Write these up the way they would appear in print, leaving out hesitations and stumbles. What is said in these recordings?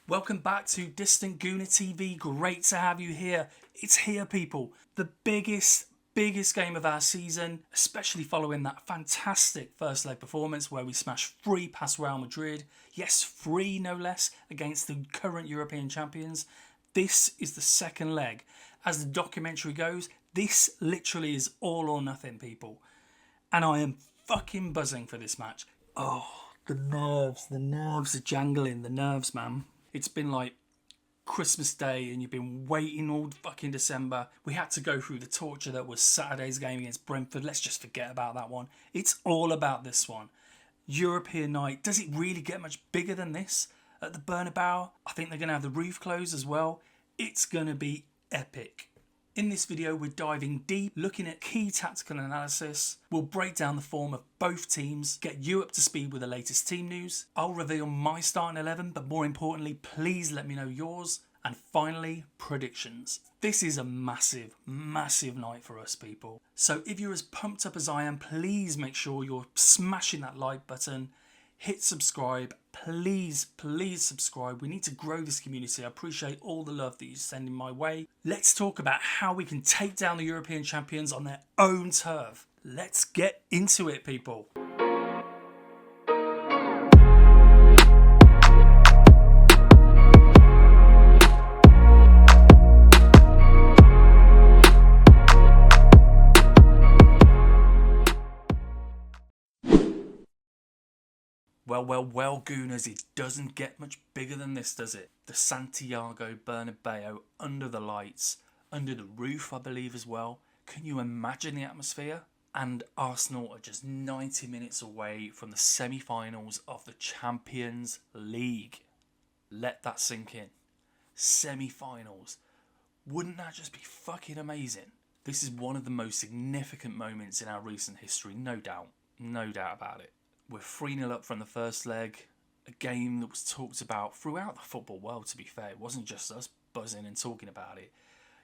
Welcome back to Distant Gooner TV. Great to have you here. It's here, people. The biggest game of our season, especially following that fantastic first leg performance where we smashed 3 past Real Madrid. Yes, 3 no less against the current European champions. This is the second leg. As the documentary goes, this literally is all or nothing, people. And I am fucking buzzing for this match. Oh, the nerves are jangling, the nerves, man. It's been like Christmas Day and you've been waiting all fucking December. We had to go through the torture that was Saturday's game against Brentford. Let's just forget about that one. It's all about this one. European night. Does it really get much bigger than this at the Bernabéu? I think they're going to have the roof closed as well. It's going to be epic. In this video, we're diving deep, looking at key tactical analysis. We'll break down the form of both teams, get you up to speed with the latest team news. I'll reveal my starting 11, but more importantly, please let me know yours. And finally, predictions. This is a massive night for us, people. So if you're as pumped up as I am, please make sure you're smashing that like button. Hit subscribe. Please subscribe. We need to grow this community. I appreciate all the love that you're sending my way. Let's talk about how we can take down the European champions on their own turf. Let's get into it, people. Well, Gooners, it doesn't get much bigger than this, does it? The Santiago Bernabéu, under the lights, under the roof, I believe, as well. Can you imagine the atmosphere? And Arsenal are just 90 minutes away from the semi-finals of the Champions League. Let that sink in. Semi-finals. Wouldn't that just be fucking amazing? This is one of the most significant moments in our recent history, no doubt. No doubt about it. We're 3-0 up from the first leg, a game that was talked about throughout the football world, to be fair. It wasn't just us buzzing and talking about it.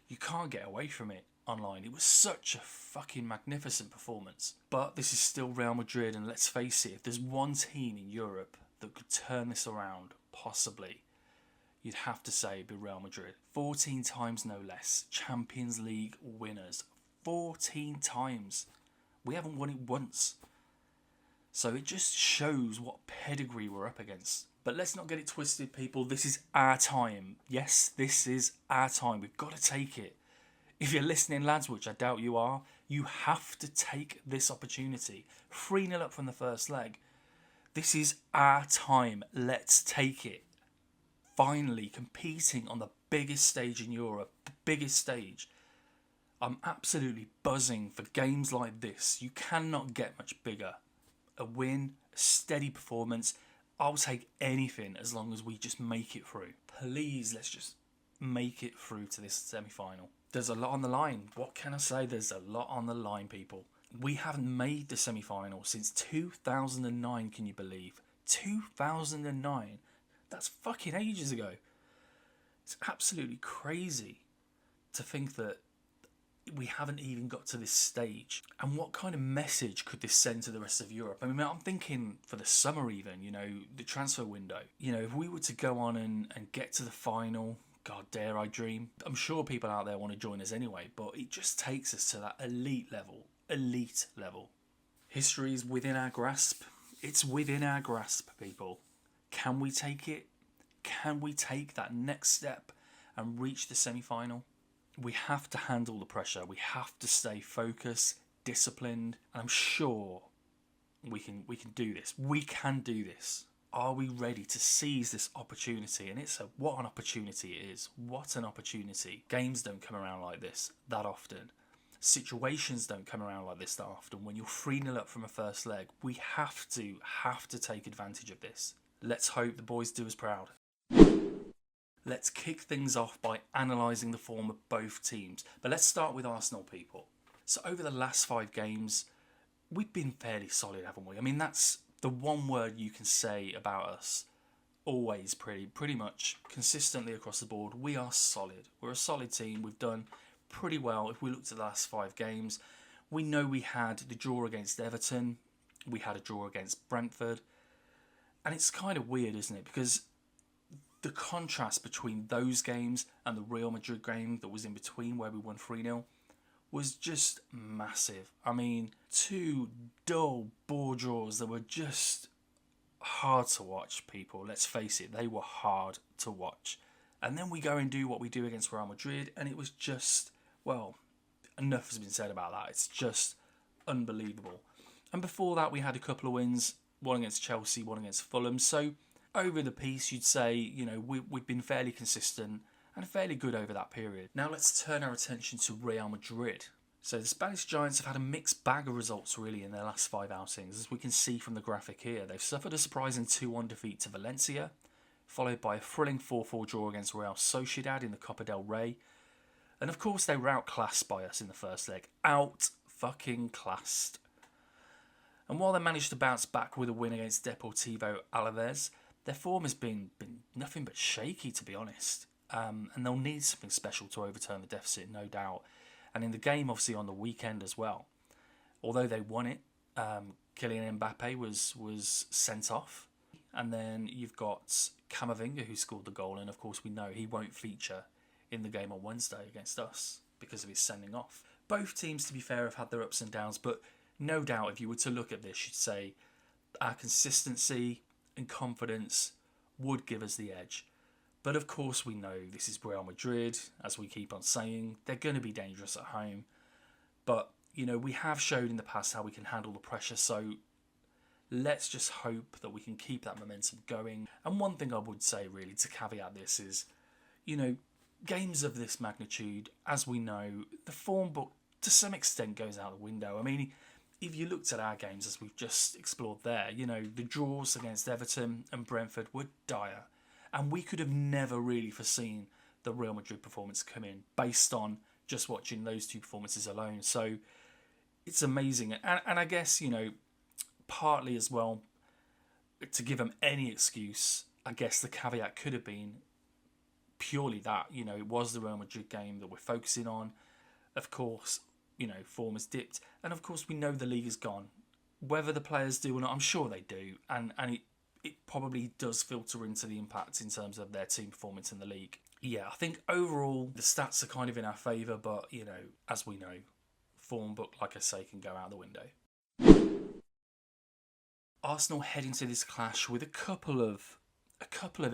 You can't get away from it online. It was such a fucking magnificent performance. But this is still Real Madrid, and let's face it, if there's one team in Europe that could turn this around, possibly, you'd have to say it'd be Real Madrid. 14 times no less. Champions League winners. 14 times. We haven't won it once. So it just shows what pedigree we're up against. But let's not get it twisted, people. This is our time. Yes, this is our time. We've got to take it. If you're listening, lads, which I doubt you are, you have to take this opportunity. 3-0 up from the first leg. This is our time. Let's take it. Finally competing on the biggest stage in Europe. The biggest stage. I'm absolutely buzzing for games like this. You cannot get much bigger. A win, a steady performance. I'll take anything as long as we just make it through. Please, let's just make it through to this semi-final. There's a lot on the line. What can I say? There's a lot on the line, people. We haven't made the semi-final since 2009, can you believe? 2009. That's fucking ages ago. It's absolutely crazy to think that we haven't even got to this stage. And what kind of message could this send to the rest of Europe? I mean, I'm thinking for the summer even, the transfer window. If we were to go on and get to the final, God dare I dream. I'm sure people out there want to join us anyway, but it just takes us to that elite level. History is within our grasp. It's within our grasp, people. Can we take it? Can we take that next step and reach the semi-final? We have to handle the pressure. We have to stay focused, disciplined. And I'm sure we can do this. We can do this. Are we ready to seize this opportunity? And what an opportunity it is. What an opportunity. Games don't come around like this that often. Situations don't come around like this that often. When you're 3-0 up from a first leg, we have to take advantage of this. Let's hope the boys do us proud. Let's kick things off by analysing the form of both teams. But let's start with Arsenal, people. So over the last 5 games, we've been fairly solid, haven't we? I mean, that's the one word you can say about us. Always pretty much consistently across the board. We are solid. We're a solid team. We've done pretty well. If we looked at the last 5 games, we know we had the draw against Everton. We had a draw against Brentford. And it's kind of weird, isn't it? Because the contrast between those games and the Real Madrid game that was in between where we won 3-0 was just massive. I mean, two dull bore draws that were just hard to watch, people. Let's face it, they were hard to watch. And then we go and do what we do against Real Madrid, and it was just, well, enough has been said about that. It's just unbelievable. And before that, we had a couple of wins, one against Chelsea, one against Fulham. So over the piece, you'd say, you know, we've been fairly consistent and fairly good over that period. Now let's turn our attention to Real Madrid. So the Spanish Giants have had a mixed bag of results really in their last 5 outings. As we can see from the graphic here, they've suffered a surprising 2-1 defeat to Valencia, followed by a thrilling 4-4 draw against Real Sociedad in the Copa del Rey. And of course they were outclassed by us in the first leg. Out-fucking-classed. And while they managed to bounce back with a win against Deportivo Alaves, their form has been nothing but shaky, to be honest. And they'll need something special to overturn the deficit, no doubt. And in the game, obviously, on the weekend as well. Although they won it, Kylian Mbappe was sent off. And then you've got Camavinga, who scored the goal. And, of course, we know he won't feature in the game on Wednesday against us because of his sending off. Both teams, to be fair, have had their ups and downs. But no doubt, if you were to look at this, you'd say our consistency and confidence would give us the edge. But of course we know this is Real Madrid, as we keep on saying. They're going to be dangerous at home. But, you know, we have showed in the past how we can handle the pressure. So let's just hope that we can keep that momentum going. And one thing I would say really to caveat this is, you know, games of this magnitude, as we know, the form book to some extent goes out the window. I mean, if you looked at our games as we've just explored there, you know, the draws against Everton and Brentford were dire. And we could have never really foreseen the Real Madrid performance come in based on just watching those two performances alone. So it's amazing. And I guess, you know, partly as well, to give them any excuse, I guess the caveat could have been purely that, you know, it was the Real Madrid game that we're focusing on. Of course, you know, form has dipped. And of course, we know the league is gone. Whether the players do or not, I'm sure they do. And it probably does filter into the impact in terms of their team performance in the league. Yeah, I think overall the stats are kind of in our favour, but, you know, as we know, form book, like I say, can go out the window. Arsenal head into this clash with a couple of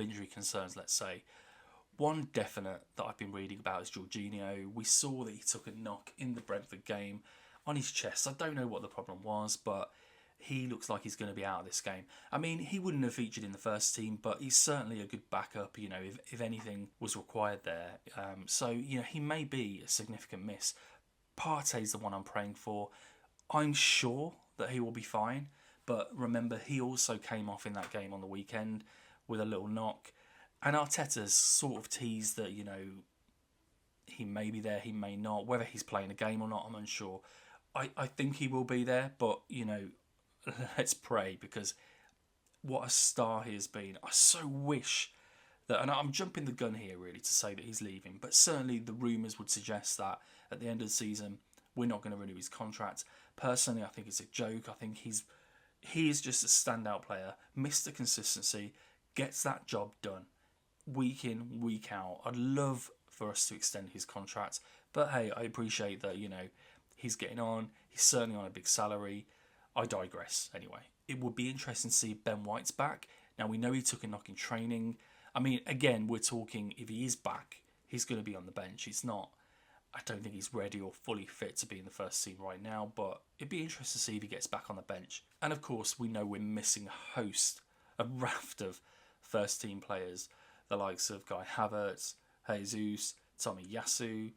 injury concerns, let's say. One definite that I've been reading about is Jorginho. We saw that he took a knock in the Brentford game on his chest. I don't know what the problem was, but he looks like he's going to be out of this game. I mean, he wouldn't have featured in the first team, but he's certainly a good backup, you know, if anything was required there. So, you know, he may be a significant miss. Partey's the one I'm praying for. I'm sure that he will be fine, but remember, he also came off in that game on the weekend with a little knock. And Arteta's sort of teased that, you know, he may be there, he may not. Whether he's playing a game or not, I'm unsure. I think he will be there, but, you know, let's pray, because what a star he has been. I so wish that, and I'm jumping the gun here really to say that he's leaving, but certainly the rumours would suggest that at the end of the season, we're not going to renew his contract. Personally, I think it's a joke. I think he is just a standout player, Mr. Consistency, gets that job done. Week in, week out. I'd love for us to extend his contract. But hey, I appreciate that, you know, he's getting on. He's certainly on a big salary. I digress anyway. It would be interesting to see if Ben White's back. Now, we know he took a knock in training. I mean, again, we're talking, if he is back, he's going to be on the bench. It's not, I don't think he's ready or fully fit to be in the first team right now, but it'd be interesting to see if he gets back on the bench. And of course, we know we're missing a raft of first team players. The likes of Guy Havertz, Jesus, Tommy Yasu,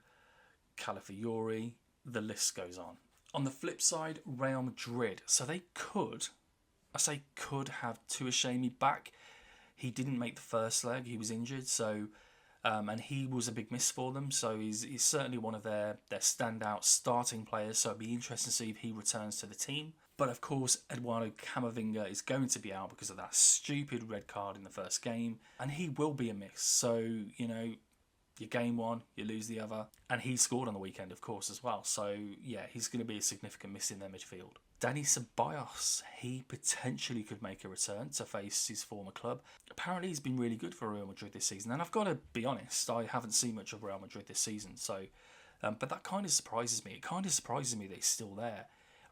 Calafiori, the list goes on. On the flip side, Real Madrid. So they could have Tuashemi back. He didn't make the first leg, he was injured, so and he was a big miss for them. So he's certainly one of their standout starting players, so it'd be interesting to see if he returns to the team. But of course, Eduardo Camavinga is going to be out because of that stupid red card in the first game, and he will be a miss. So, you know, You gain one, you lose the other. And he scored on the weekend, of course, as well. So, yeah, he's going to be a significant miss in their midfield. Dani Ceballos, he potentially could make a return to face his former club. Apparently, he's been really good for Real Madrid this season. And I've got to be honest, I haven't seen much of Real Madrid this season. So, but that kind of surprises me. It kind of surprises me that he's still there.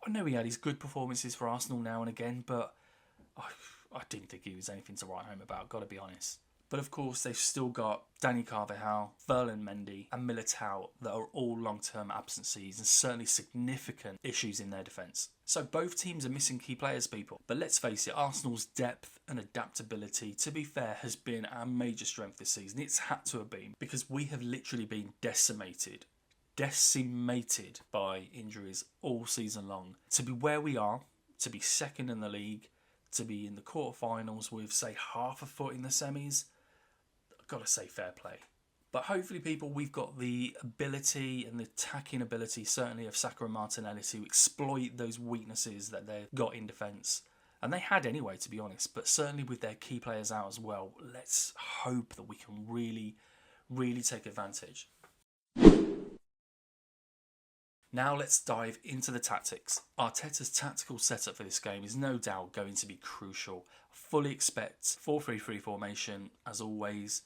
I know he had his good performances for Arsenal now and again, but I didn't think he was anything to write home about, got to be honest. But of course, they've still got Dani Carvajal, Ferland Mendy and Militao that are all long-term absences and certainly significant issues in their defence. So both teams are missing key players, people. But let's face it, Arsenal's depth and adaptability, to be fair, has been our major strength this season. It's had to have been, because we have literally been decimated by injuries all season long. To be where we are, to be second in the league, to be in the quarterfinals with, say, half a foot in the semis, got to say fair play. But hopefully, people, we've got the ability and the attacking ability, certainly of Saka and Martinelli, to exploit those weaknesses that they've got in defence. And they had anyway, to be honest, but certainly with their key players out as well, let's hope that we can really, really take advantage. Now let's dive into the tactics. Arteta's tactical setup for this game is no doubt going to be crucial. I fully expect 4-3-3 formation as always.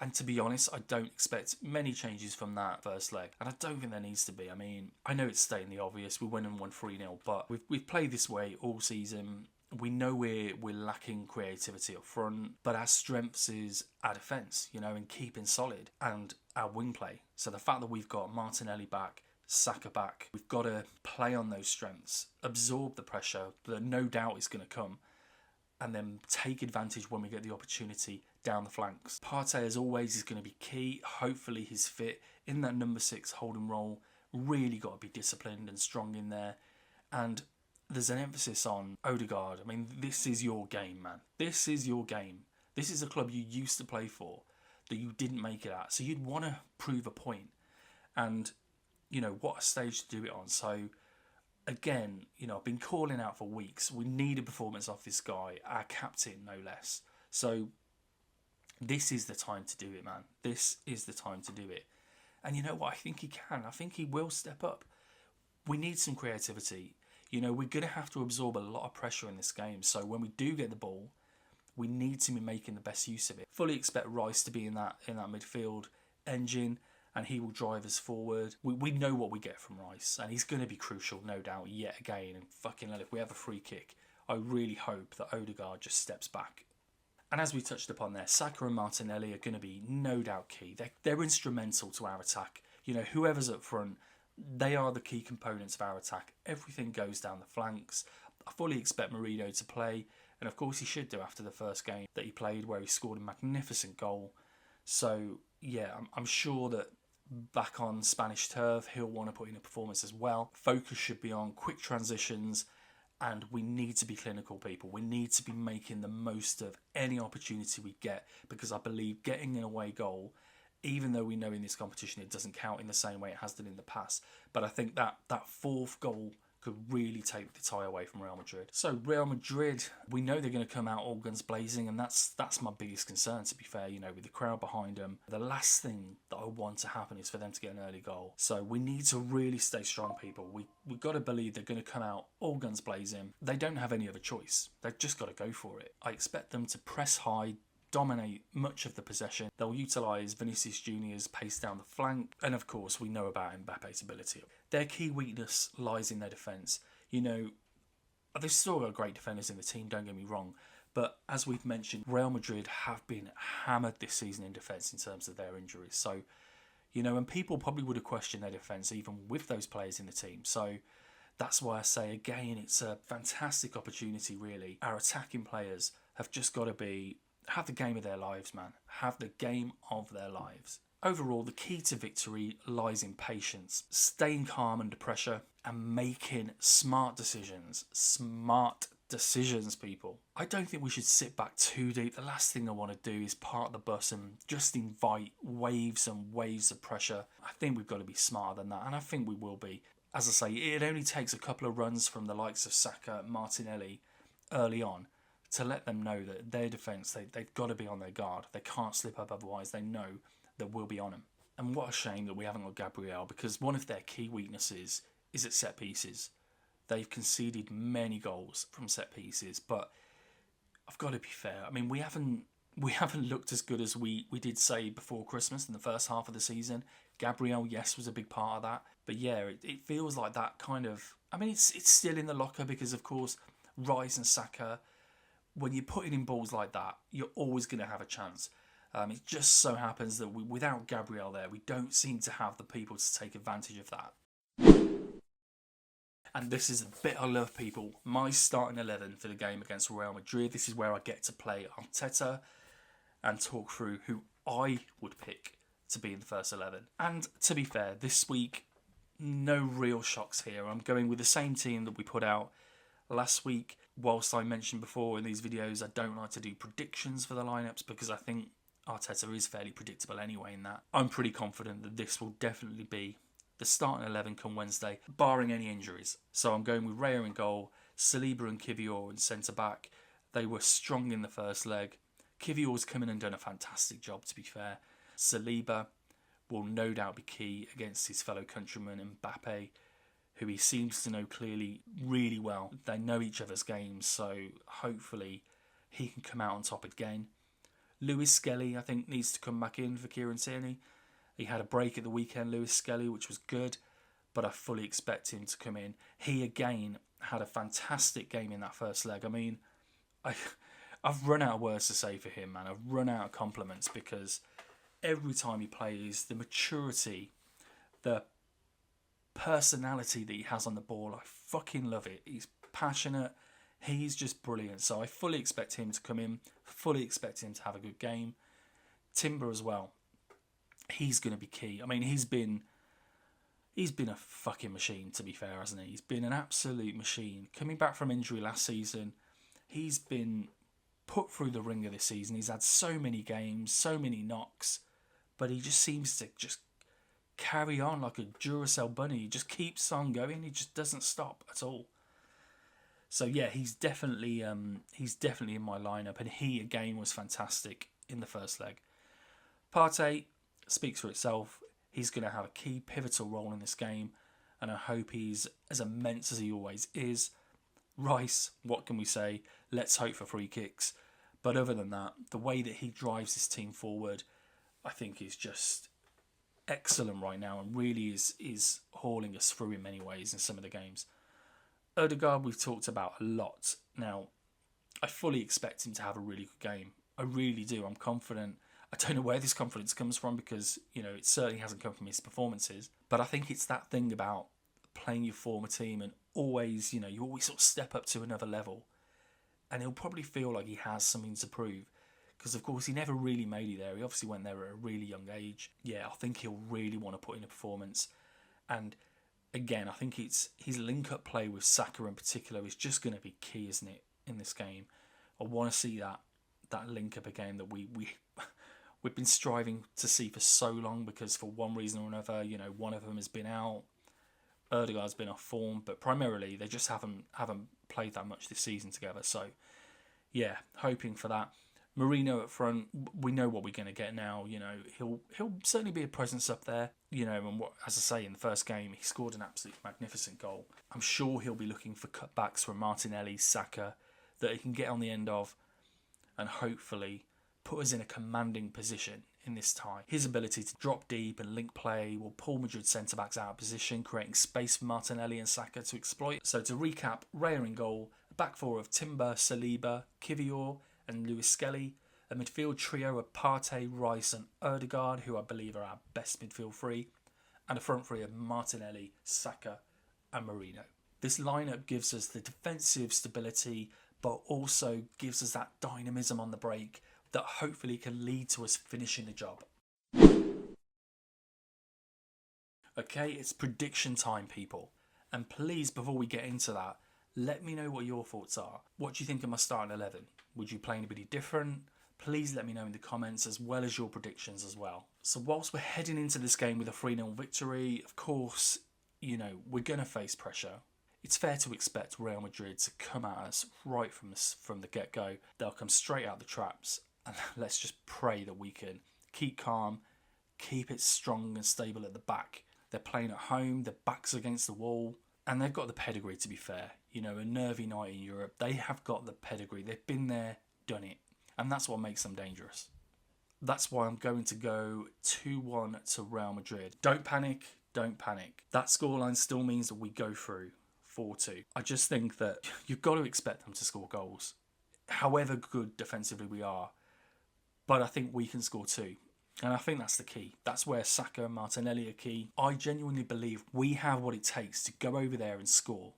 And to be honest, I don't expect many changes from that first leg. And I don't think there needs to be. I mean, I know it's stating the obvious. We went and won 3-0, but we've played this way all season. We know we're lacking creativity up front, but our strengths is our defence, and keeping solid and our wing play. So the fact that we've got Martinelli back, Saka back, we've got to play on those strengths, absorb the pressure that no doubt is going to come, and then take advantage when we get the opportunity down the flanks. Partey, as always, is going to be key. Hopefully he's fit in that number 6 holding role. Really got to be disciplined and strong in there. And there's an emphasis on Odegaard. I mean, this is your game, man. This is your game. This is a club you used to play for that you didn't make it at. So you'd want to prove a point. And what a stage to do it on. So, again, I've been calling out for weeks. We need a performance off this guy, our captain, no less. So, this is the time to do it, man. This is the time to do it. And you know what? I think he can. I think he will step up. We need some creativity. We're going to have to absorb a lot of pressure in this game. So, when we do get the ball, we need to be making the best use of it. Fully expect Rice to be in that midfield engine, and he will drive us forward. We know what we get from Rice, and he's going to be crucial, no doubt, yet again. And fucking hell, if we have a free kick, I really hope that Odegaard just steps back. And as we touched upon there, Saka and Martinelli are going to be no doubt key. They're instrumental to our attack. Whoever's up front, they are the key components of our attack. Everything goes down the flanks. I fully expect Mourinho to play, and of course he should do after the first game that he played, where he scored a magnificent goal. So, yeah, I'm sure that back on Spanish turf, he'll want to put in a performance as well. Focus should be on quick transitions, and we need to be clinical, people. We need to be making the most of any opportunity we get, because I believe getting an away goal, even though we know in this competition it doesn't count in the same way it has done in the past, but I think that fourth goal could really take the tie away from Real Madrid. So Real Madrid, we know they're going to come out all guns blazing, and that's my biggest concern, to be fair. With the crowd behind them, the last thing that I want to happen is for them to get an early goal. So we need to really stay strong, people. We've got to believe they're going to come out all guns blazing. They don't have any other choice. They've just got to go for it. I expect them to press high, dominate much of the possession. They'll utilise Vinicius Junior's pace down the flank, and of course we know about Mbappe's ability. Their key weakness lies in their defence. They've still got great defenders in the team, don't get me wrong, but as we've mentioned, Real Madrid have been hammered this season in defence in terms of their injuries. So, and people probably would have questioned their defence even with those players in the team. So that's why I say, again, it's a fantastic opportunity, really. Our attacking players have just got to have the game of their lives, man. Have the game of their lives. Overall, the key to victory lies in patience, staying calm under pressure, and making smart decisions. Smart decisions, people. I don't think we should sit back too deep. The last thing I want to do is park the bus and just invite waves and waves of pressure. I think we've got to be smarter than that, and I think we will be. As I say, it only takes a couple of runs from the likes of Saka, Martinelli early on to let them know that their defence, they've got to be on their guard. They can't slip up, otherwise they know that we'll be on them. And what a shame that we haven't got Gabriel, because one of their key weaknesses is at set pieces. They've conceded many goals from set pieces, but I've got to be fair. I mean, we haven't looked as good as we did say before Christmas in the first half of the season. Gabriel, yes, was a big part of that, but yeah, it feels like that kind of. I mean, it's still in the locker because of course Rice and Saka. When you're putting in balls like that, you're always going to have a chance. It just so happens that without Gabriel there, we don't seem to have the people to take advantage of that. And this is the bit I love, people. My starting 11 for the game against Real Madrid. This is where I get to play Arteta and talk through who I would pick to be in the first 11. And to be fair, this week, no real shocks here. I'm going with the same team that we put out last week. Whilst I mentioned before in these videos, I don't like to do predictions for the lineups because I think Arteta is fairly predictable anyway in that. I'm pretty confident that this will definitely be the starting 11 come Wednesday, barring any injuries. So I'm going with Raya in goal, Saliba and Kivior in centre-back. They were strong in the first leg. Kivior's come in and done a fantastic job, to be fair. Saliba will no doubt be key against his fellow countryman Mbappe, who he seems to know clearly really well. They know each other's games, so hopefully he can come out on top again. Lewis Skelly, I think, needs to come back in for Kieran Tierney. He had a break at the weekend, Lewis Skelly, which was good, but I fully expect him to come in. He, again, had a fantastic game in that first leg. I mean, I've run out of words to say for him, man. I've run out of compliments because every time he plays, the maturity, the personality that he has on the ball, I fucking love it. He's passionate. He's just brilliant. So I fully expect him to come in, fully expect him to have a good game. Timber as well. He's going to be key. I mean, he's been a fucking machine, to be fair, hasn't he? He's been an absolute machine. Coming back from injury last season, he's been put through the ringer this season. He's had so many games, so many knocks, but he just seems to just carry on like a Duracell bunny. He just keeps on going. He just doesn't stop at all. So yeah, he's definitely in my lineup, and he again was fantastic in the first leg. Partey speaks for itself. He's going to have a key pivotal role in this game, and I hope he's as immense as he always is. Rice, what can we say? Let's hope for free kicks. But other than that, the way that he drives this team forward, I think is just excellent right now, and really is hauling us through in many ways in some of the games. Odegaard, we've talked about a lot. Now, I fully expect him to have a really good game. I really do. I'm confident. I don't know where this confidence comes from because, it certainly hasn't come from his performances. But I think it's that thing about playing your former team and always, you always sort of step up to another level. And he'll probably feel like he has something to prove. Because, of course, he never really made it there. He obviously went there at a really young age. Yeah, I think he'll really want to put in a performance. And again, I think it's his link-up play with Saka in particular is just going to be key, isn't it, in this game? I want to see that link-up again that we've been striving to see for so long because for one reason or another, one of them has been out. Odegaard's been off form, but primarily they just haven't played that much this season together. So, yeah, hoping for that. Marino up front, we know what we're going to get now. He'll certainly be a presence up there. And as I say, in the first game, he scored an absolutely magnificent goal. I'm sure he'll be looking for cutbacks from Martinelli, Saka, that he can get on the end of, and hopefully put us in a commanding position in this tie. His ability to drop deep and link play will pull Madrid centre-backs out of position, creating space for Martinelli and Saka to exploit. So to recap, Raya in goal, a back four of Timber, Saliba, Kivior and Lewis Skelly, a midfield trio of Partey, Rice and Odegaard, who I believe are our best midfield three, and a front three of Martinelli, Saka and Marino. This lineup gives us the defensive stability, but also gives us that dynamism on the break that hopefully can lead to us finishing the job. Okay, it's prediction time, people. And please, before we get into that, let me know what your thoughts are. What do you think of my starting 11? Would you play anybody different? Please let me know in the comments, as well as your predictions as well. So whilst we're heading into this game with a 3-0 victory, of course, we're going to face pressure. It's fair to expect Real Madrid to come at us right from the get-go. They'll come straight out the traps, and let's just pray that we can keep calm, keep it strong and stable at the back. They're playing at home, their back's against the wall, and they've got the pedigree, to be fair. You know, a nervy night in Europe, they have got the pedigree. They've been there, done it, and that's what makes them dangerous. That's why I'm going to go 2-1 to Real Madrid. Don't panic, don't panic. That scoreline still means that we go through 4-2. I just think that you've got to expect them to score goals, however good defensively we are. But I think we can score two. And I think that's the key. That's where Saka and Martinelli are key. I genuinely believe we have what it takes to go over there and score.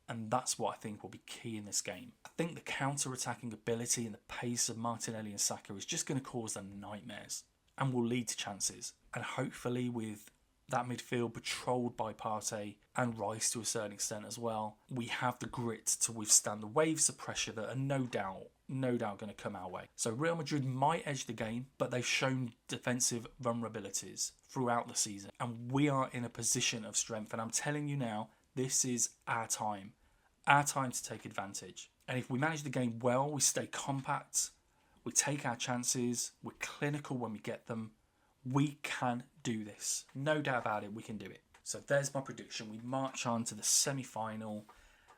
And that's what I think will be key in this game. I think the counter-attacking ability and the pace of Martinelli and Saka is just going to cause them nightmares and will lead to chances. And hopefully with that midfield patrolled by Partey and Rice to a certain extent as well, we have the grit to withstand the waves of pressure that are no doubt going to come our way. So Real Madrid might edge the game, but they've shown defensive vulnerabilities throughout the season. And we are in a position of strength. And I'm telling you now, this is our time. Our time to take advantage. And if we manage the game well, we stay compact, we take our chances, we're clinical when we get them, we can do this. No doubt about it, we can do it. So there's my prediction. We march on to the semi-final,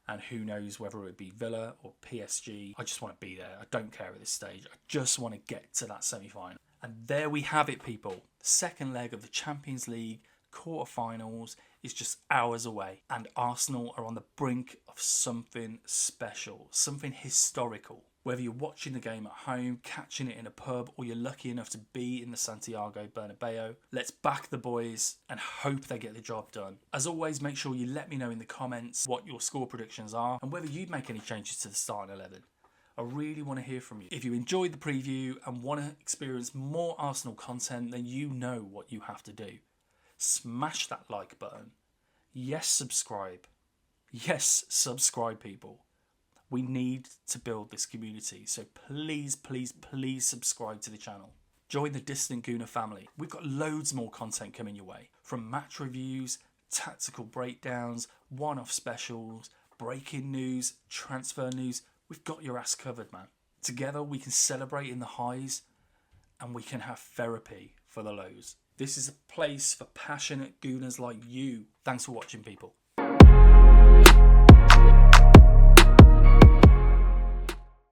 and who knows whether it be Villa or PSG. I just want to be there. I don't care at this stage. I just want to get to that semi-final. And there we have it, people. The second leg of the Champions League quarterfinals is just hours away, and Arsenal are on the brink of something special, something historical. Whether you're watching the game at home, catching it in a pub, or you're lucky enough to be in the Santiago Bernabéu, let's back the boys and hope they get the job done. As always, make sure you let me know in the comments what your score predictions are and whether you'd make any changes to the starting 11. I really want to hear from you. If you enjoyed the preview and want to experience more Arsenal content, then you know what you have to do. Smash that like button. Yes, subscribe. Yes, subscribe, people. We need to build this community, so please, please, please subscribe to the channel. Join the Distant Gooner family. We've got loads more content coming your way, from match reviews, tactical breakdowns, one-off specials, breaking news, transfer news. We've got your ass covered, man. Together we can celebrate in the highs and we can have therapy for the lows. This is a place for passionate Gooners like you. Thanks for watching, people.